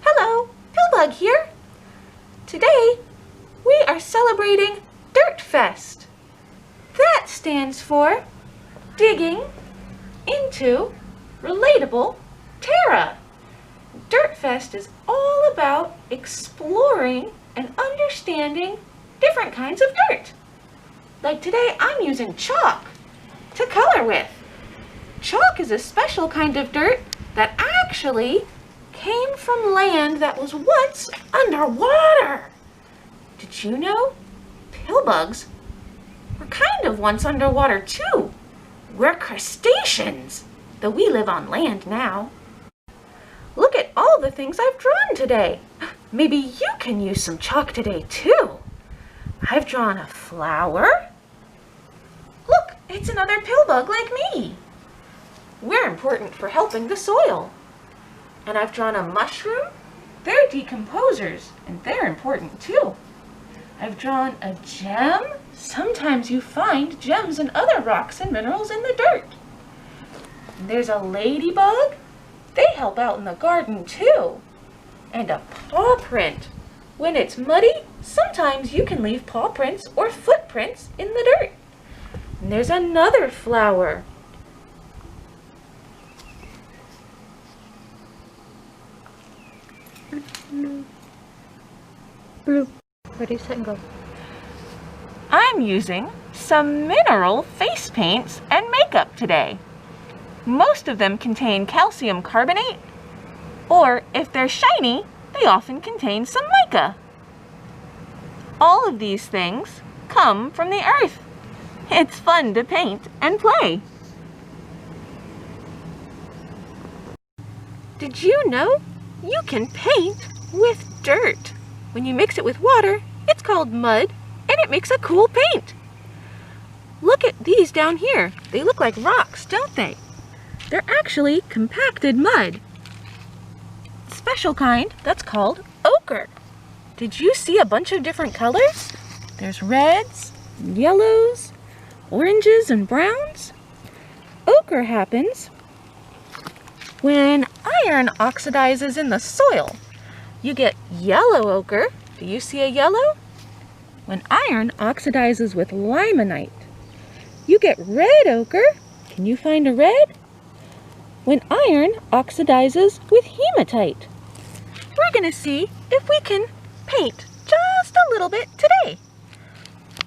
Hello, Pillbug here. Today we are celebrating D.I.R.T Fest. That stands for Digging into Relatable Terra. D.I.R.T Fest is all about exploring and understanding different kinds of dirt. Like today I'm using chalk to color with. Chalk is a special kind of dirt that actually came from land that was once underwater. Did you know pillbugs were kind of once underwater too? We're crustaceans, though we live on land now. Look at all the things I've drawn today. Maybe you can use some chalk today too. I've drawn a flower. Look, it's another pillbug like me. We're important for helping the soil. And I've drawn a mushroom. They're decomposers, and they're important too. I've drawn a gem. Sometimes you find gems and other rocks and minerals in the dirt. And there's a ladybug. They help out in the garden too. And a paw print. When it's muddy, sometimes you can leave paw prints or footprints in the dirt. And there's another flower. Blue. Ready, set, and go. I'm using some mineral face paints and makeup today. Most of them contain calcium carbonate, or if they're shiny, they often contain some mica. All of these things come from the earth. It's fun to paint and play. Did you know you can paint with dirt? When you mix it with water, it's called mud, and it makes a cool paint. Look at these down here. They look like rocks, don't they? They're actually compacted mud. Special kind that's called ochre. Did you see a bunch of different colors? There's reds, yellows, oranges, and browns. Ochre happens when iron oxidizes in the soil. You get yellow ochre. Do you see a yellow? When iron oxidizes with limonite. You get red ochre. Can you find a red? When iron oxidizes with hematite. We're going to see if we can paint just a little bit today.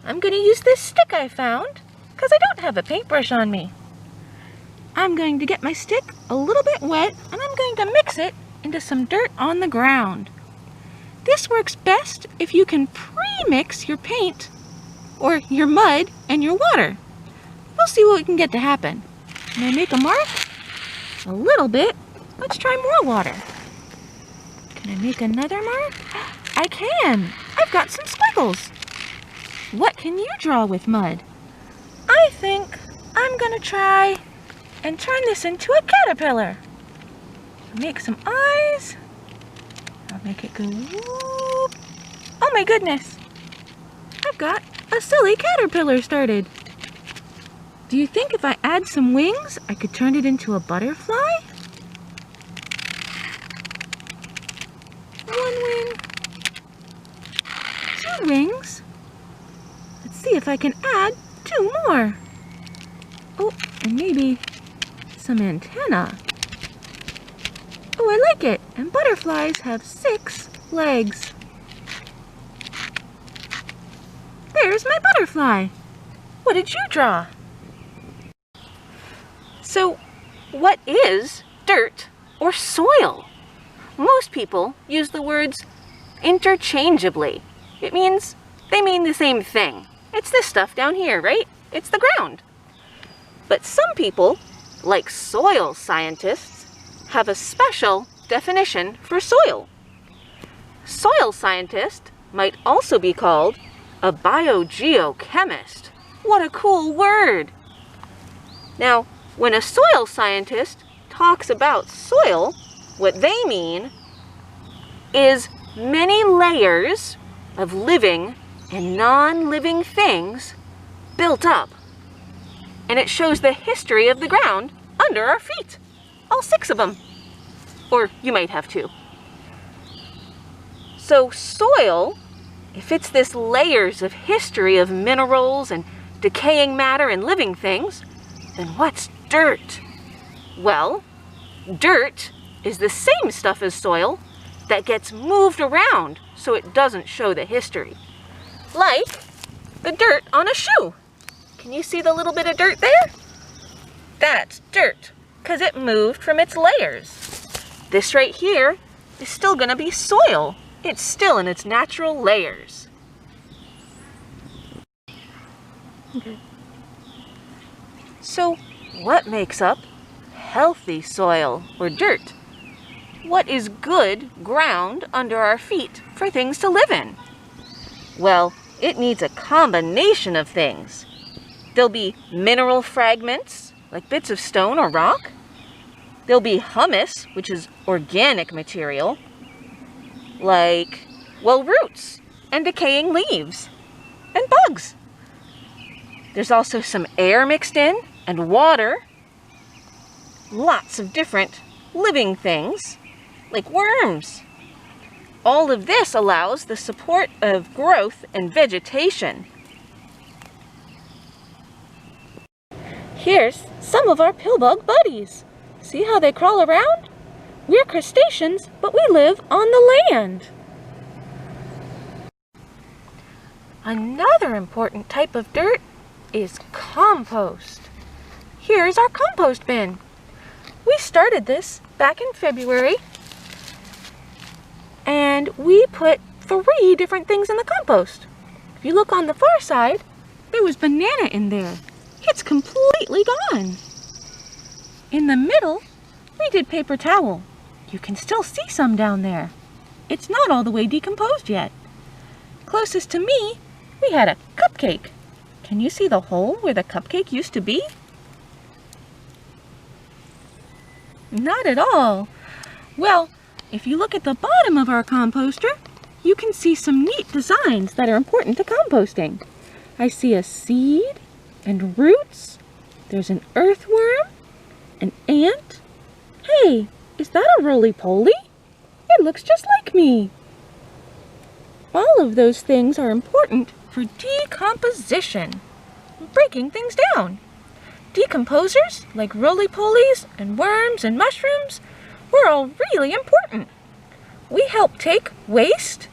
I'm going to use this stick I found because I don't have a paintbrush on me. I'm going to get my stick a little bit wet and I'm going to mix it into some dirt on the ground. This works best if you can pre-mix your paint or your mud and your water. We'll see what we can get to happen. Can I make a mark? A little bit. Let's try more water. Can I make another mark? I can. I've got some squiggles. What can you draw with mud? I think I'm gonna try and turn this into a caterpillar. Make some eyes. I'll make it go whoop. Oh my goodness. I've got a silly caterpillar started. Do you think if I add some wings, I could turn it into a butterfly? One wing. Two wings. Let's see if I can add two more. Oh, and maybe some antenna. Oh, I like it. And butterflies have 6 legs. There's my butterfly. What did you draw? So, what is dirt or soil? Most people use the words interchangeably. They mean the same thing. It's this stuff down here, right? It's the ground. But some people, like soil scientists, have a special definition for soil. Soil scientist might also be called a biogeochemist. What a cool word! Now, when a soil scientist talks about soil, what they mean is many layers of living and non-living things built up. And it shows the history of the ground under our feet. All 6 of them. Or you might have two. So soil, if it's this layers of history of minerals and decaying matter and living things, then what's dirt? Well, dirt is the same stuff as soil that gets moved around so it doesn't show the history. Like the dirt on a shoe. Can you see the little bit of dirt there? That's dirt, because it moved from its layers. This right here is still going to be soil. It's still in its natural layers. Okay. So what makes up healthy soil or dirt? What is good ground under our feet for things to live in? Well, it needs a combination of things. There'll be mineral fragments, like bits of stone or rock. There'll be humus, which is organic material, like, well, roots and decaying leaves and bugs. There's also some air mixed in and water. Lots of different living things, like worms. All of this allows the support of growth and vegetation. Here's some of our pillbug buddies. See how they crawl around? We're crustaceans, but we live on the land. Another important type of dirt is compost. Here's our compost bin. We started this back in February, and we put 3 different things in the compost. If you look on the far side, there was banana in there. It's completely gone. In the middle, we did paper towel. You can still see some down there. It's not all the way decomposed yet. Closest to me, we had a cupcake. Can you see the hole where the cupcake used to be? Not at all. Well, if you look at the bottom of our composter, you can see some neat designs that are important to composting. I see a seed and roots. There's an earthworm, an ant. Hey, is that a roly-poly? It looks just like me. All of those things are important for decomposition, breaking things down. Decomposers, like roly-polies and worms and mushrooms, we're all really important. We help take waste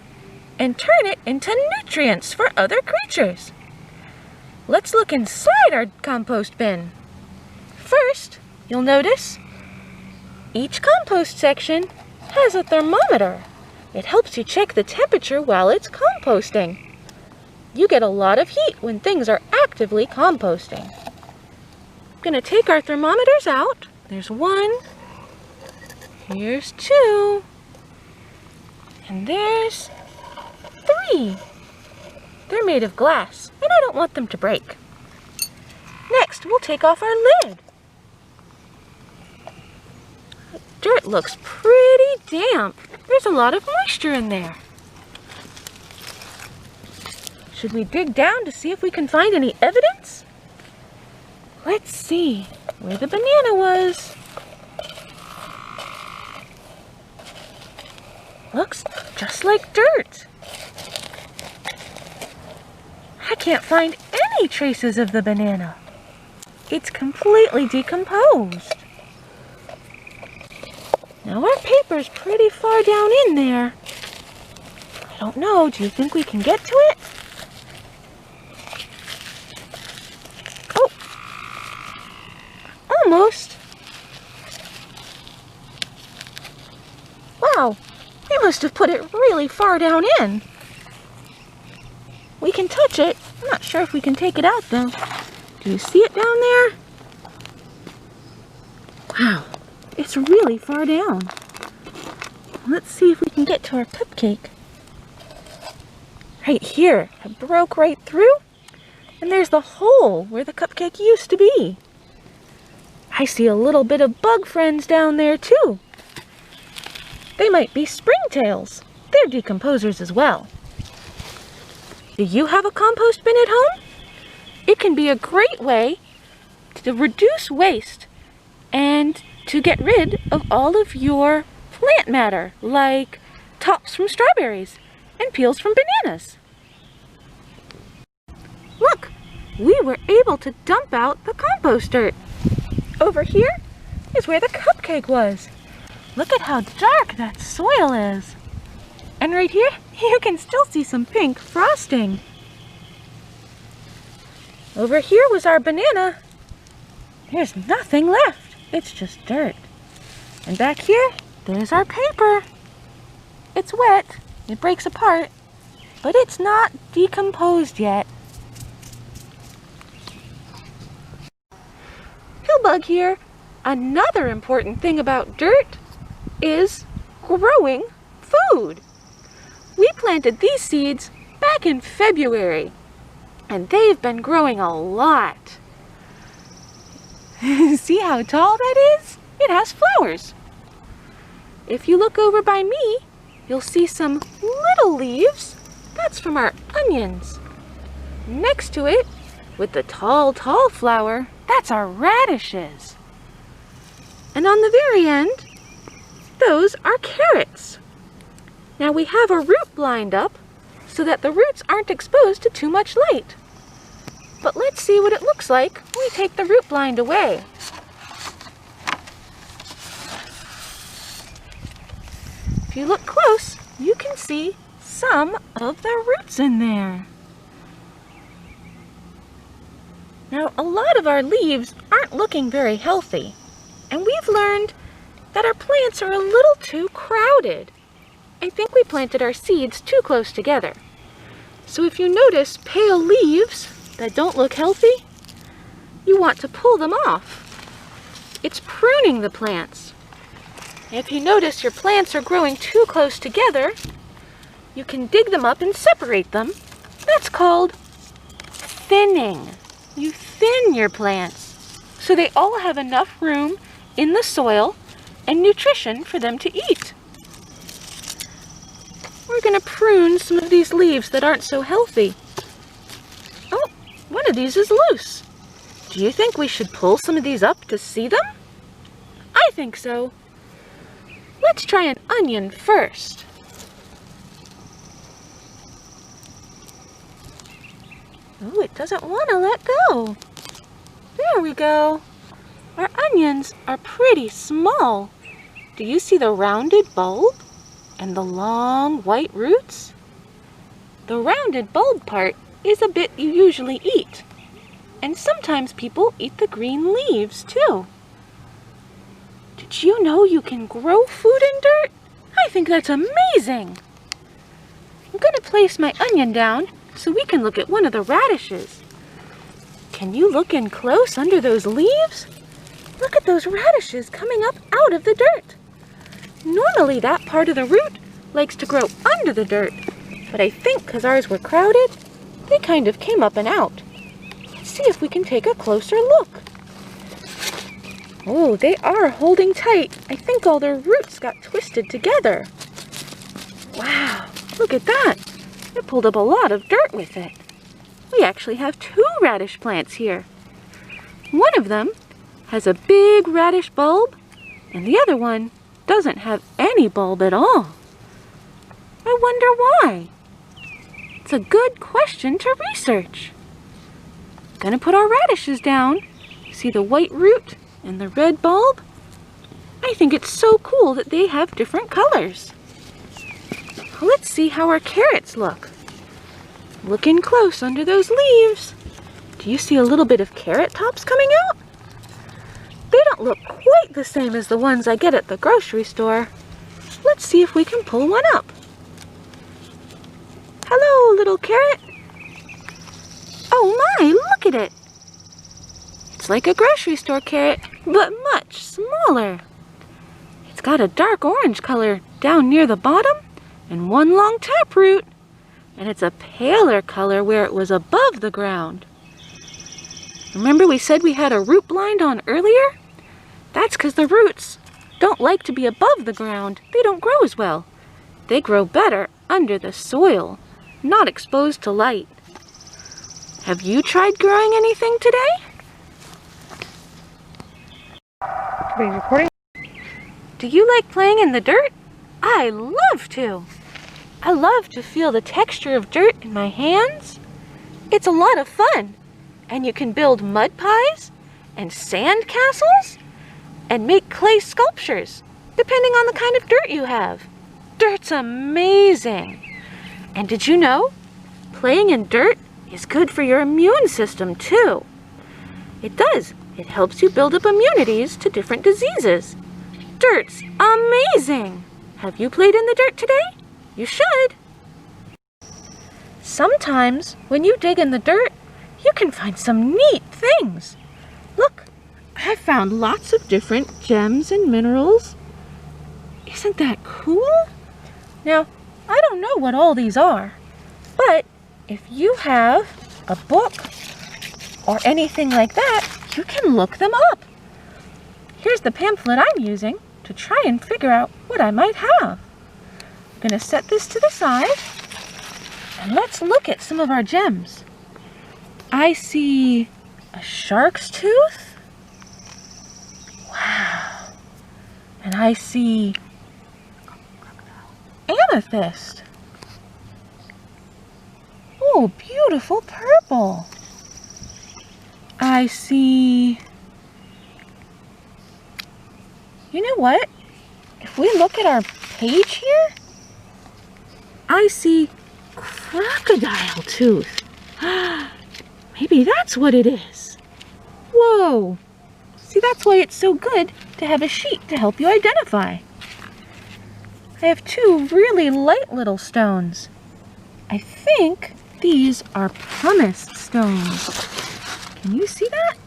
and turn it into nutrients for other creatures. Let's look inside our compost bin. First, you'll notice each compost section has a thermometer. It helps you check the temperature while it's composting. You get a lot of heat when things are actively composting. I'm going to take our thermometers out. There's 1. Here's 2. And there's 3. They're made of glass, and I don't want them to break. Next, we'll take off our lid. The dirt looks pretty damp. There's a lot of moisture in there. Should we dig down to see if we can find any evidence? Let's see where the banana was. Looks just like dirt. I can't find any traces of the banana. It's completely decomposed. Now our paper's pretty far down in there. I don't know, do you think we can get to it? Oh, almost. Wow, we must have put it really far down in. We can touch it. I'm not sure if we can take it out though. Do you see it down there? Wow, it's really far down. Let's see if we can get to our cupcake. Right here, it broke right through. And there's the hole where the cupcake used to be. I see a little bit of bug friends down there too. They might be springtails. They're decomposers as well. Do you have a compost bin at home? It can be a great way to reduce waste and to get rid of all of your plant matter, like tops from strawberries and peels from bananas. Look, we were able to dump out the compost dirt. Over here is where the cupcake was. Look at how dark that soil is. And right here, you can still see some pink frosting. Over here was our banana. There's nothing left. It's just dirt. And back here, there's our paper. It's wet. It breaks apart, but it's not decomposed yet. Pillbug here. Another important thing about dirt is growing food. We planted these seeds back in February, and they've been growing a lot. See how tall that is? It has flowers. If you look over by me, you'll see some little leaves. That's from our onions. Next to it, with the tall flower, that's our radishes. And on the very end, those are carrots. Now we have a root blind up so that the roots aren't exposed to too much light. But let's see what it looks like when we take the root blind away. If you look close, you can see some of the roots in there. Now, a lot of our leaves aren't looking very healthy, and we've learned that our plants are a little too crowded. I think we planted our seeds too close together. So if you notice pale leaves that don't look healthy, you want to pull them off. It's pruning the plants. If you notice your plants are growing too close together, you can dig them up and separate them. That's called thinning. You thin your plants so they all have enough room in the soil and nutrition for them to eat. We're going to prune some of these leaves that aren't so healthy. Oh, one of these is loose. Do you think we should pull some of these up to see them? I think so. Let's try an onion first. Oh, it doesn't want to let go. There we go. Our onions are pretty small. Do you see the rounded bulb and the long white roots? The rounded bulb part is a bit you usually eat. And sometimes people eat the green leaves too. Did you know you can grow food in dirt? I think that's amazing. I'm going to place my onion down so we can look at one of the radishes. Can you look in close under those leaves? Look at those radishes coming up out of the dirt. Normally that part of the root likes to grow under the dirt, but I think because ours were crowded, they kind of came up and out. Let's see if we can take a closer look. Oh, they are holding tight. I think all their roots got twisted together. Wow, look at that. It pulled up a lot of dirt with it. We actually have 2 radish plants here. One of them has a big radish bulb, and the other one doesn't have any bulb at all. I wonder why. It's a good question to research. Gonna put our radishes down. See the white root and the red bulb? I think it's so cool that they have different colors. Let's see how our carrots look. Look in close under those leaves. Do you see a little bit of carrot tops coming out? They don't look quite the same as the ones I get at the grocery store. Let's see if we can pull one up. Hello, little carrot. Oh my, look at it. It's like a grocery store carrot, but much smaller. It's got a dark orange color down near the bottom and one long taproot. And it's a paler color where it was above the ground. Remember we said we had a root blind on earlier? That's because the roots don't like to be above the ground. They don't grow as well. They grow better under the soil, not exposed to light. Have you tried growing anything today? Are we recording? Do you like playing in the dirt? I love to. I love to feel the texture of dirt in my hands. It's a lot of fun. And you can build mud pies and sand castles and make clay sculptures, depending on the kind of dirt you have. Dirt's amazing. And did you know? Playing in dirt is good for your immune system too. It does. It helps you build up immunities to different diseases. Dirt's amazing. Have you played in the dirt today? You should. Sometimes when you dig in the dirt, you can find some neat things. Look, I found lots of different gems and minerals. Isn't that cool? Now, I don't know what all these are, but if you have a book or anything like that, you can look them up. Here's the pamphlet I'm using to try and figure out what I might have. I'm going to set this to the side, and let's look at some of our gems. I see a shark's tooth. Wow. And I see amethyst. Oh, beautiful purple. I see... You know what? If we look at our page here, I see crocodile tooth. Maybe that's what it is. Whoa! See, that's why it's so good to have a sheet to help you identify. I have two really light little stones. I think these are pumice stones. Can you see that?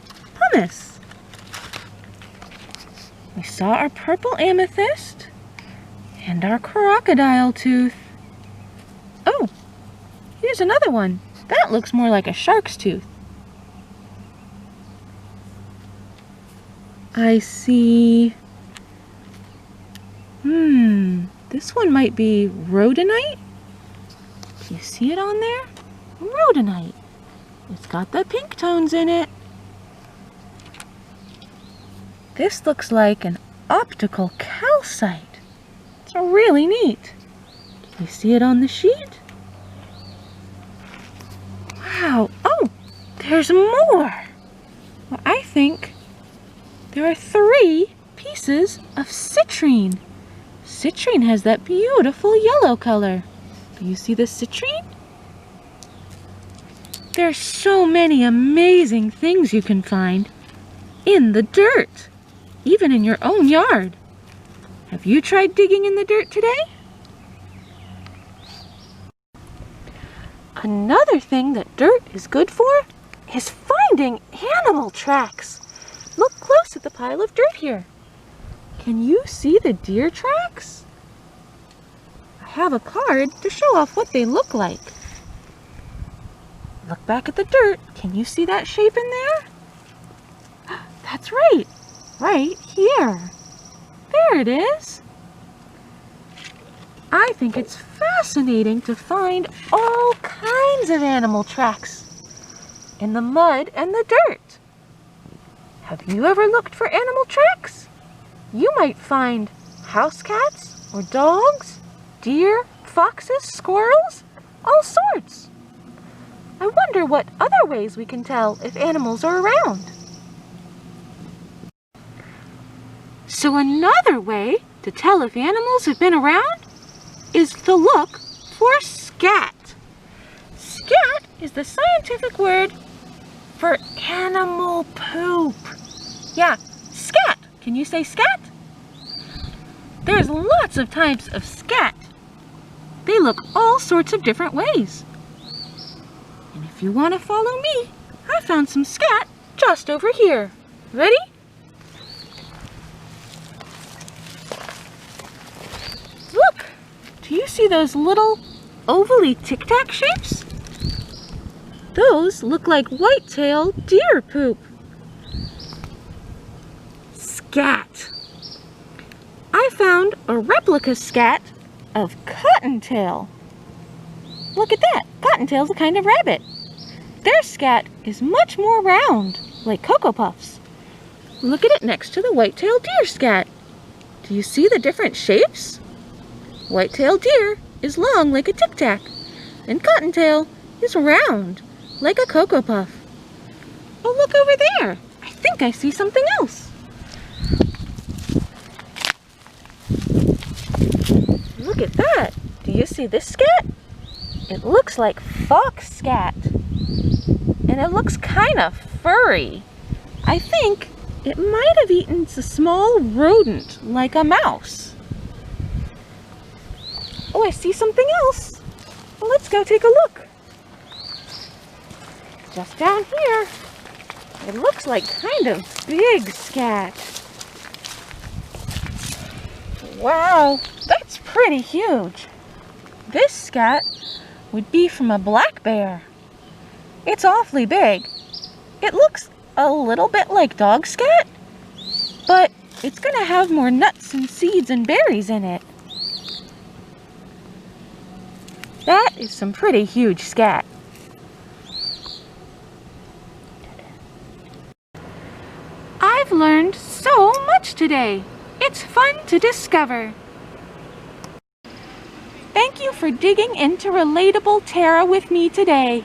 Pumice. We saw our purple amethyst and our crocodile tooth. Oh, here's another one. That looks more like a shark's tooth. I see... this one might be rhodonite. Do you see it on there? Rhodonite. It's got the pink tones in it. This looks like an optical calcite. It's really neat. Can you see it on the sheet? Wow. Oh, there's more. Well, I think there are 3 pieces of citrine. Citrine has that beautiful yellow color. Do you see the citrine? There's so many amazing things you can find in the dirt, even in your own yard. Have you tried digging in the dirt today? Another thing that dirt is good for is finding animal tracks. Look close at the pile of dirt here. Can you see the deer tracks? I have a card to show off what they look like. Look back at the dirt. Can you see that shape in there? That's right. Right here. There it is. I think it's fascinating to find all kinds of animal tracks in the mud and the dirt. Have you ever looked for animal tracks? You might find house cats or dogs, deer, foxes, squirrels, all sorts. I wonder what other ways we can tell if animals are around. So another way to tell if animals have been around is to look for scat. Scat is the scientific word for animal poop. Yeah, scat. Can you say scat? There's lots of types of scat. They look all sorts of different ways. And if you want to follow me, I found some scat just over here. Ready? Look! Do you see those little ovally tic-tac shapes? Those look like white-tailed deer poop. Scat. I found a replica scat of cottontail. Look at that. Cottontail's a kind of rabbit. Their scat is much more round, like Cocoa Puffs. Look at it next to the white-tailed deer scat. Do you see the different shapes? White-tailed deer is long like a tic-tac, and cottontail is round like a Cocoa Puff. Oh, look over there. I think I see something else. Look at that. Do you see this scat? It looks like fox scat. And it looks kind of furry. I think it might have eaten a small rodent like a mouse. Oh, I see something else. Well, let's go take a look. Just down here. It looks like kind of big scat. Wow, that's pretty huge. This scat would be from a black bear. It's awfully big. It looks a little bit like dog scat, but it's gonna have more nuts and seeds and berries in it. That is some pretty huge scat. I've learned so much today. It's fun to discover. Thank you for digging into relatable Terra with me today.